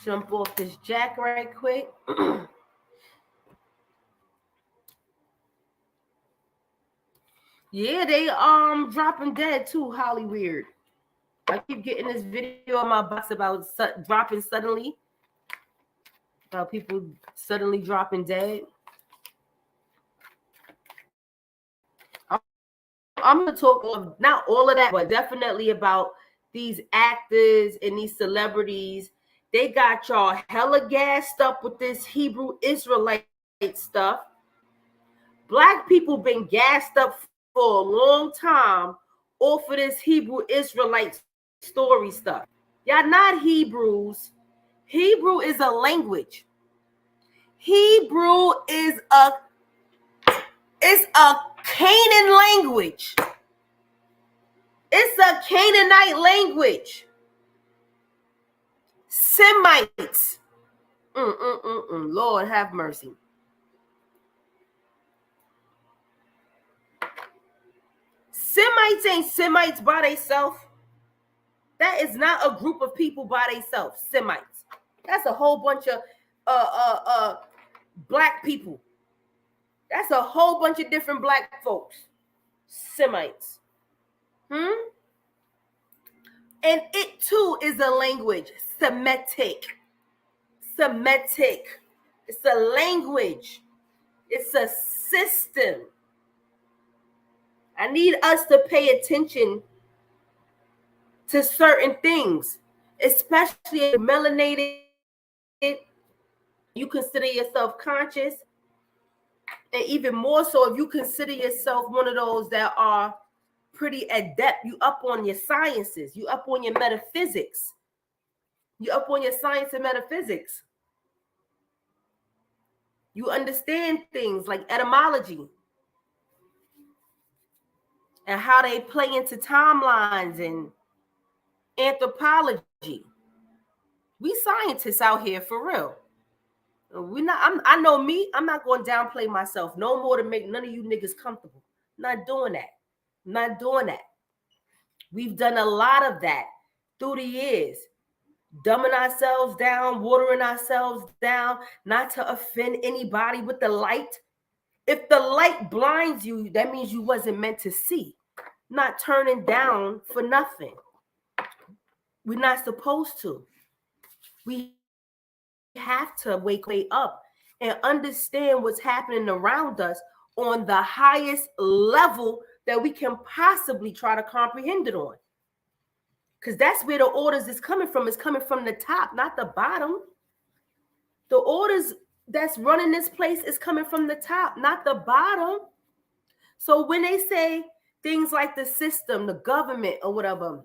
jump off this jack right quick. Yeah, they dropping dead too. Holly weird. I keep getting this video on my box about dropping suddenly. About people suddenly dropping dead. I'm gonna talk not all of that, but definitely about these actors and these celebrities They got y'all hella gassed up with this Hebrew Israelite stuff. Black people been gassed up for a long time off of this Hebrew Israelite story stuff. Y'all not Hebrews. Hebrew is a language. Hebrew is a Canaan language. It's a Canaanite language. Semites. Lord have mercy. Semites ain't Semites by themselves. That is not a group of people by themselves. Semites. That's a whole bunch of black people. That's a whole bunch of different black folks. Semites. And it too is a language. Semitic. It's a language. It's a system. I need us to pay attention to certain things, especially if melanated, you consider yourself conscious, and even more so if you consider yourself one of those that are pretty adept. You up on your sciences, you up on your metaphysics, you up on your science and metaphysics. You understand things like etymology and how they play into timelines and anthropology. We scientists out here for real. We not. I know me. I'm not going to downplay myself no more to make none of you niggas comfortable. Not doing that. Not doing that. We've done a lot of that through the years, dumbing ourselves down, watering ourselves down, not to offend anybody with the light. If the light blinds you, that means you wasn't meant to see. Not turning down for nothing. We're not supposed to. We have to wake up and understand what's happening around us on the highest level that we can possibly try to comprehend it on. Because that's where the orders is coming from. It's coming from the top, not the bottom. The orders that's running this place is coming from the top, not the bottom. So when they say things like the system, the government, or whatever,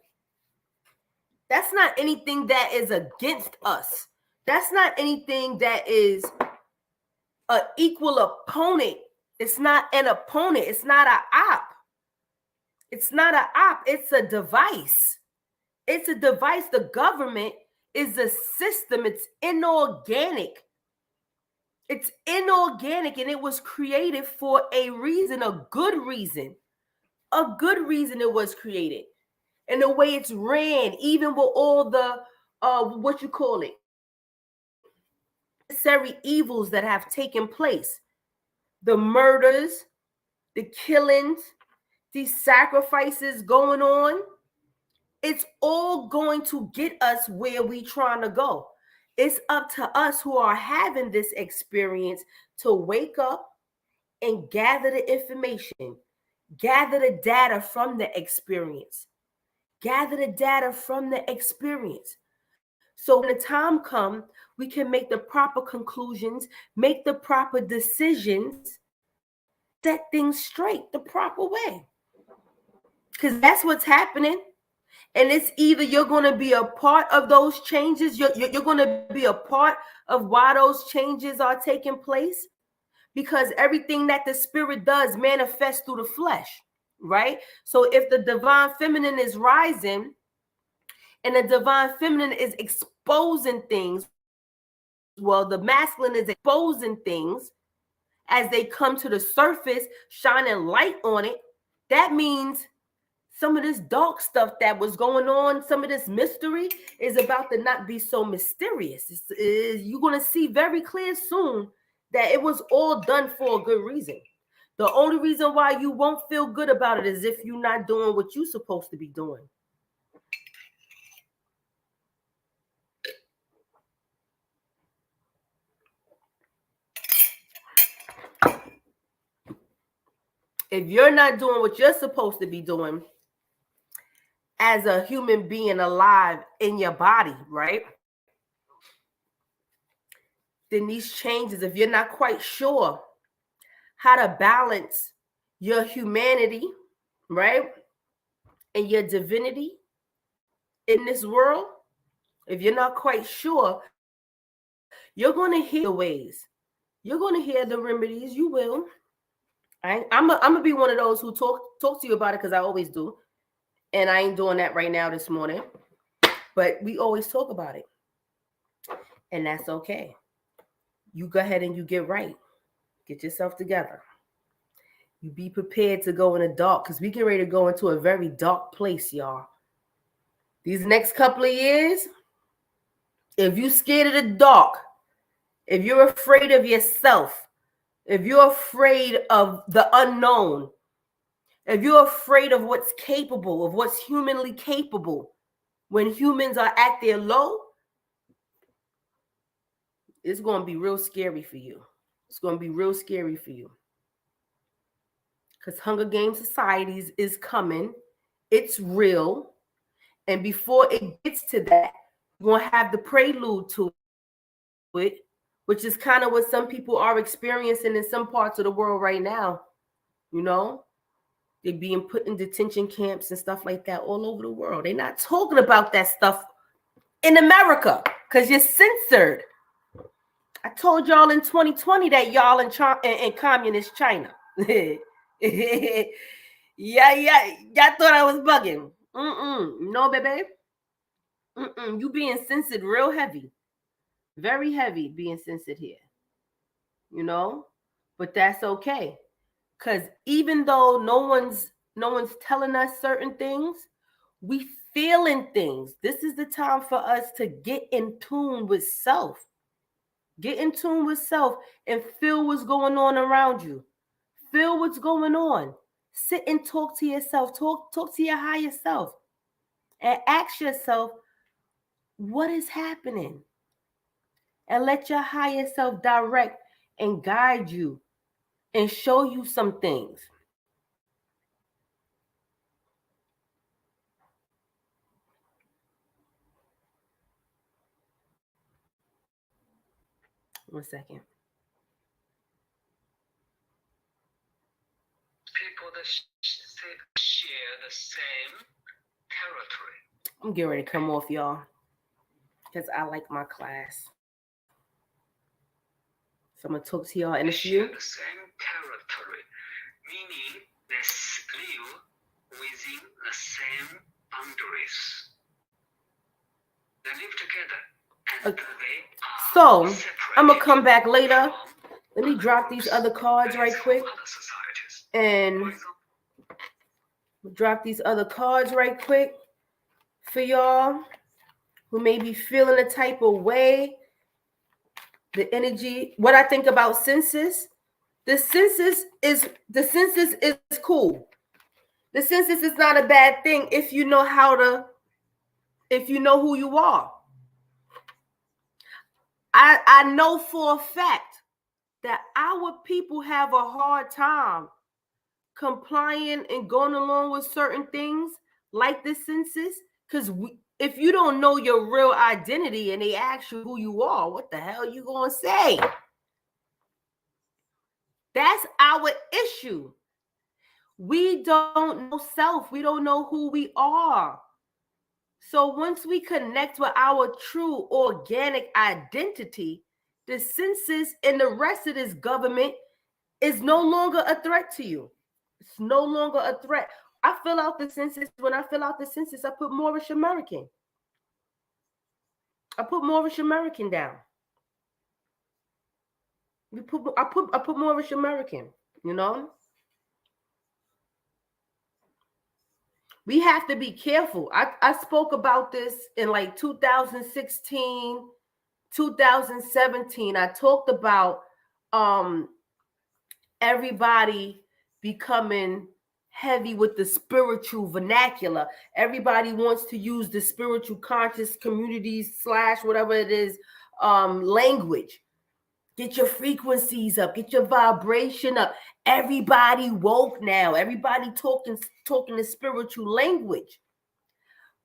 that's not anything that is against us. That's not anything that is an equal opponent. It's not an opponent. It's not an op. It's not an op. It's a device. It's a device. The government is a system. It's inorganic. It's inorganic, and it was created for a reason, a good reason. A good reason it was created. And the way it's ran, even with all the, what you call it, necessary evils that have taken place. The murders, the killings, these sacrifices going on. It's all going to get us where we trying to go. It's up to us who are having this experience to wake up and gather the information, gather the data from the experience, gather the data from the experience. So when the time comes, we can make the proper conclusions, make the proper decisions, set things straight the proper way. Because that's what's happening. And it's either you're going to be a part of those changes, you're going to be a part of why those changes are taking place, because everything that the spirit does manifests through the flesh, right? So if the divine feminine is rising and the divine feminine is exposing things, well, the masculine is exposing things as they come to the surface, shining light on it. That means some of this dark stuff that was going on, some of this mystery is about to not be so mysterious. You're going to see very clear soon that it was all done for a good reason. The only reason why you won't feel good about it is if you're not doing what you're supposed to be doing. If you're not doing what you're supposed to be doing as a human being alive in your body, right? then these changes, if you're not quite sure how to balance your humanity, right, and your divinity in this world, if you're not quite sure, you're going to hear the ways. You're going to hear the remedies. You will. I'm going to be one of those who talk to you about it, because I always do. And I ain't doing that right now this morning. But we always talk about it. And that's okay. You go ahead and you get right. Get yourself together. You be prepared to go in the dark, because we get ready to go into a very dark place, y'all. These next couple of years, if you scared of the dark, if you're afraid of yourself, if you're afraid of the unknown, if you're afraid of what's capable, of what's humanly capable, when humans are at their low, it's going to be real scary for you. It's going to be real scary for you. Because Hunger Games Societies is coming. It's real. And before it gets to that, we're going to have the prelude to it, which is kind of what some people are experiencing in some parts of the world right now. You know, they're being put in detention camps and stuff like that all over the world. They're not talking about that stuff in America because you're censored. I told y'all in 2020 that y'all in communist China. Yeah. Y'all thought I was bugging. No, baby. You being censored real heavy. Very heavy being censored here. You know? But that's okay. Because even though no one's telling us certain things, we feeling things. This is the time for us to get in tune with self. Get in tune with self and feel what's going on around you. Feel what's going on. Sit and talk to yourself. Talk to your higher self. And ask yourself, what is happening? And let your higher self direct and guide you and show you some things. One second. People that share the same territory. I'm getting ready to come off, y'all, because I like my class. So I'm going to talk to y'all in a few. Share the same territory, meaning they live within the same boundaries. They live together. And so I'm going to come back later. Let me drop these other cards right quick. And drop these other cards right quick for y'all who may be feeling a type of way. The energy, what I think about census. The census is cool. The census is not a bad thing if you know if you know who you are. I know for a fact that our people have a hard time complying and going along with certain things like the census, because if you don't know your real identity and they ask you who you are, what the hell you gonna say? That's our issue. We don't know self. We don't know who we are. So once we connect with our true organic identity, the census and the rest of this government is no longer a threat to you. It's no longer a threat. I fill out the census. When I fill out the census, I put Moorish American. I put Moorish American down. I put Moorish American, you know? We have to be careful. I spoke about this in like 2016, 2017. I talked about everybody becoming heavy with the spiritual vernacular. Everybody wants to use the spiritual conscious communities / whatever it is language. Get your frequencies up, get your vibration up. Everybody woke now. Everybody talking the spiritual language.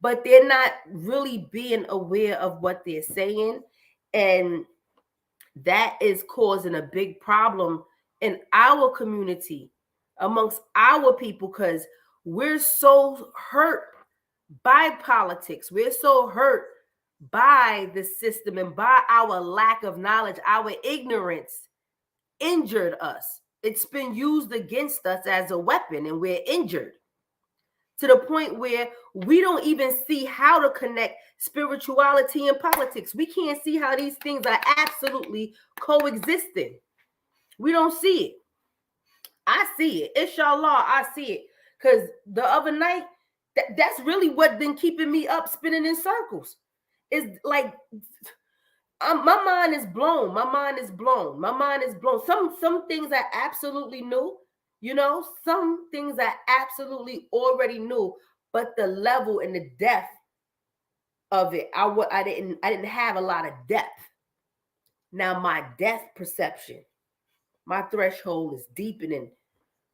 But they're not really being aware of what they're saying. And That is causing a big problem in our community, amongst our people, because we're so hurt by politics. We're so hurt by the system and by our lack of knowledge. Our ignorance injured us. It's been used against us as a weapon, and we're injured to the point where we don't even see how to connect spirituality and politics. We can't see how these things are absolutely coexisting. We don't see it. I see it. Inshallah, I see it. Because the other night, that's really what been keeping me up spinning in circles. It's like my mind is blown. My mind is blown. My mind is blown. Some things I absolutely knew. Some things I absolutely already knew, but the level and the depth of it, I didn't have a lot of depth. Now my depth perception, my threshold is deepening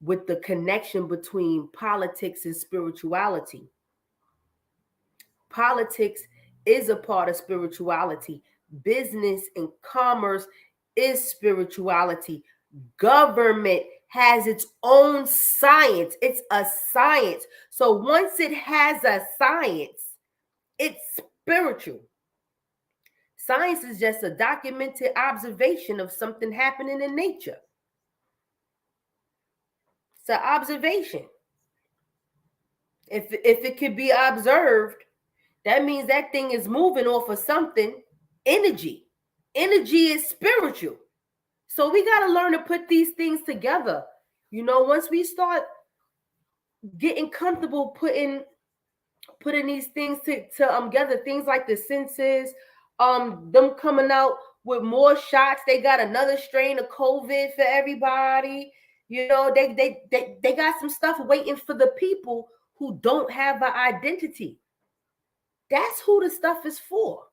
with the connection between politics and spirituality. Politics is a part of spirituality. Business and commerce is spirituality. Government has its own science. It's a science. So once it has a science, it's spiritual. Science is just a documented observation of something happening in nature. It's an observation. If it could be observed, that means that thing is moving off of something, energy. Energy is spiritual. So we got to learn to put these things together. Once we start getting comfortable putting these things together, things like the census, them coming out with more shots. They got another strain of COVID for everybody. They got some stuff waiting for the people who don't have an identity. That's who the stuff is for.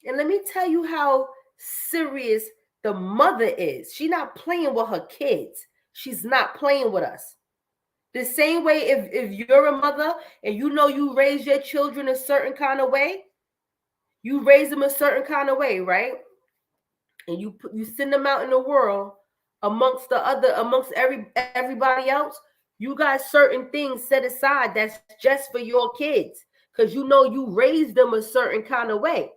And let me tell you how serious the mother is. She's not playing with her kids. She's not playing with us. The same way if you're a mother and you raise your children a certain kind of way, you raise them a certain kind of way, right? And you send them out in the world amongst everybody else. You got certain things set aside that's just for your kids, because you raised them a certain kind of way.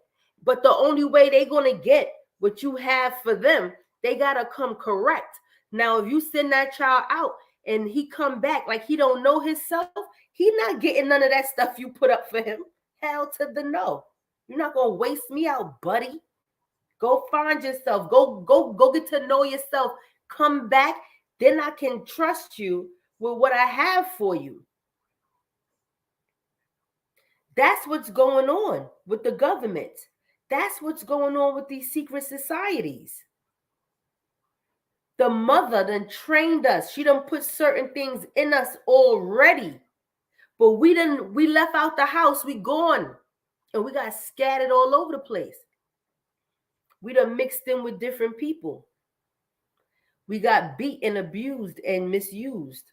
But the only way they're gonna get what you have for them, they gotta come correct. Now, if you send that child out and he come back like he don't know himself, he not getting none of that stuff you put up for him. Hell to the no. You're not gonna waste me out, buddy. Go find yourself. Go get to know yourself. Come back. Then I can trust you with what I have for you. That's what's going on with the government. That's what's going on with these secret societies. The mother done trained us. She done put certain things in us already. But we left out the house. We gone. And we got scattered all over the place. We done mixed in with different people. We got beat and abused and misused.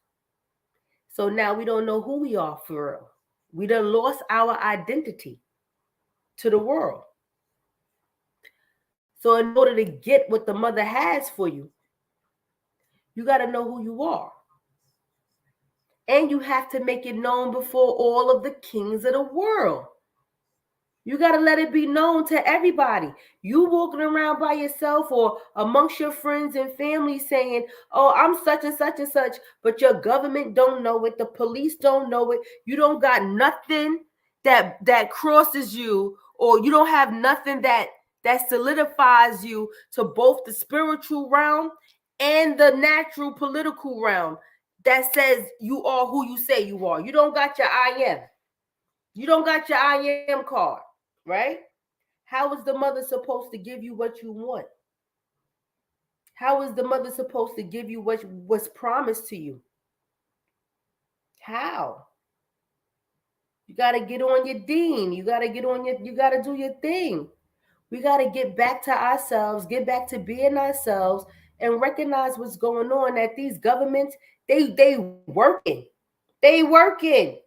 So now we don't know who we are for real. We done lost our identity to the world. So in order to get what the mother has for you, you got to know who you are. And you have to make it known before all of the kings of the world. You got to let it be known to everybody. You walking around by yourself or amongst your friends and family saying, oh, I'm such and such and such, but your government don't know it. The police don't know it. You don't got nothing that crosses you, or you don't have nothing that solidifies you to both the spiritual realm and the natural political realm that says you are who you say you are. You don't got your I am. You don't got your I am card. Right? How is the mother supposed to give you what you want? How is the mother supposed to give you what was promised to you? How? You got to get on your deen. You got to do your thing. We got to get back to ourselves, get back to being ourselves, and recognize what's going on, that these governments, they working. They working.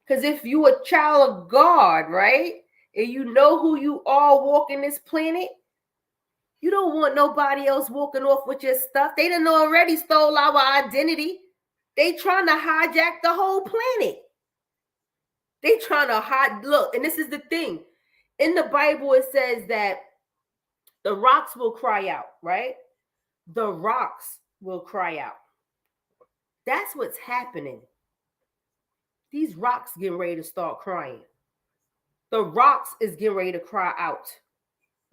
Because if you a child of God, right? And you know who you are walking this planet, You don't want nobody else walking off with your stuff. They done already stole our identity. They trying to hijack the whole planet. They trying to look, and this is the thing. In the Bible, it says that the rocks will cry out, right? The rocks will cry out. That's what's happening. These rocks getting ready to start crying. The rocks is getting ready to cry out.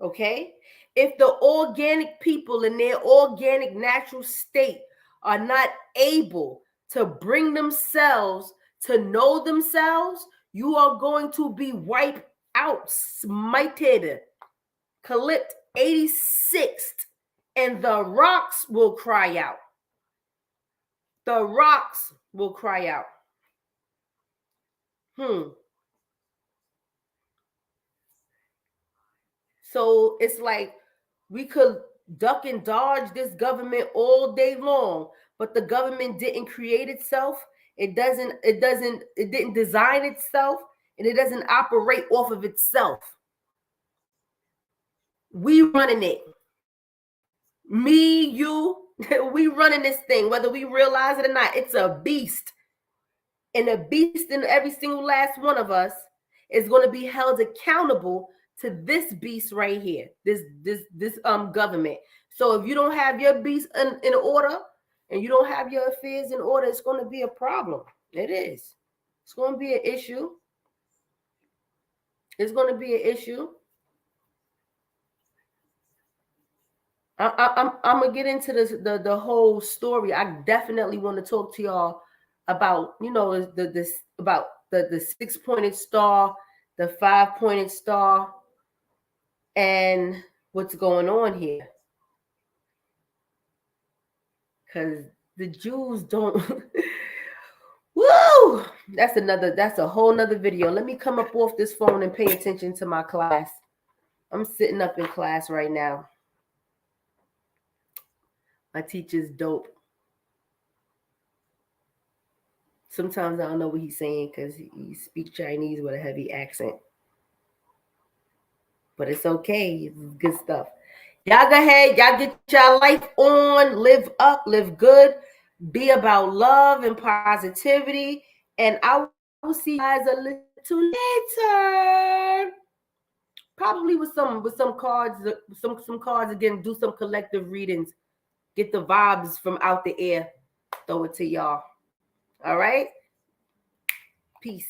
Okay? If the organic people in their organic natural state are not able to bring themselves to know themselves, you are going to be wiped out, smited, clipped 86th, and the rocks will cry out. The rocks will cry out. So it's like we could duck and dodge this government all day long, but the government didn't create itself. It didn't design itself, and it doesn't operate off of itself. We running it. Me, you, we running this thing, whether we realize it or not. It's a beast. And a beast in every single last one of us is going to be held accountable to this beast right here, this government. So if you don't have your beast in order and you don't have your affairs in order, it's going to be a problem. It is. It's going to be an issue. It's going to be an issue. I'm gonna get into this the whole story. I definitely want to talk to y'all about, you know, the 6-pointed star, the 5-pointed star, and what's going on here. Because the Jews don't woo! That's a whole nother video. Let me come up off this phone and pay attention to my class. I'm sitting up in class right now. My teacher's dope. Sometimes I don't know what he's saying because he speaks Chinese with a heavy accent. But it's okay. It's good stuff. Y'all go ahead. Y'all get your life on. Live up. Live good. Be about love and positivity. And I will see you guys a little later. Probably with some cards, some cards again. Do some collective readings. Get the vibes from out the air. Throw it to y'all. All right? Peace.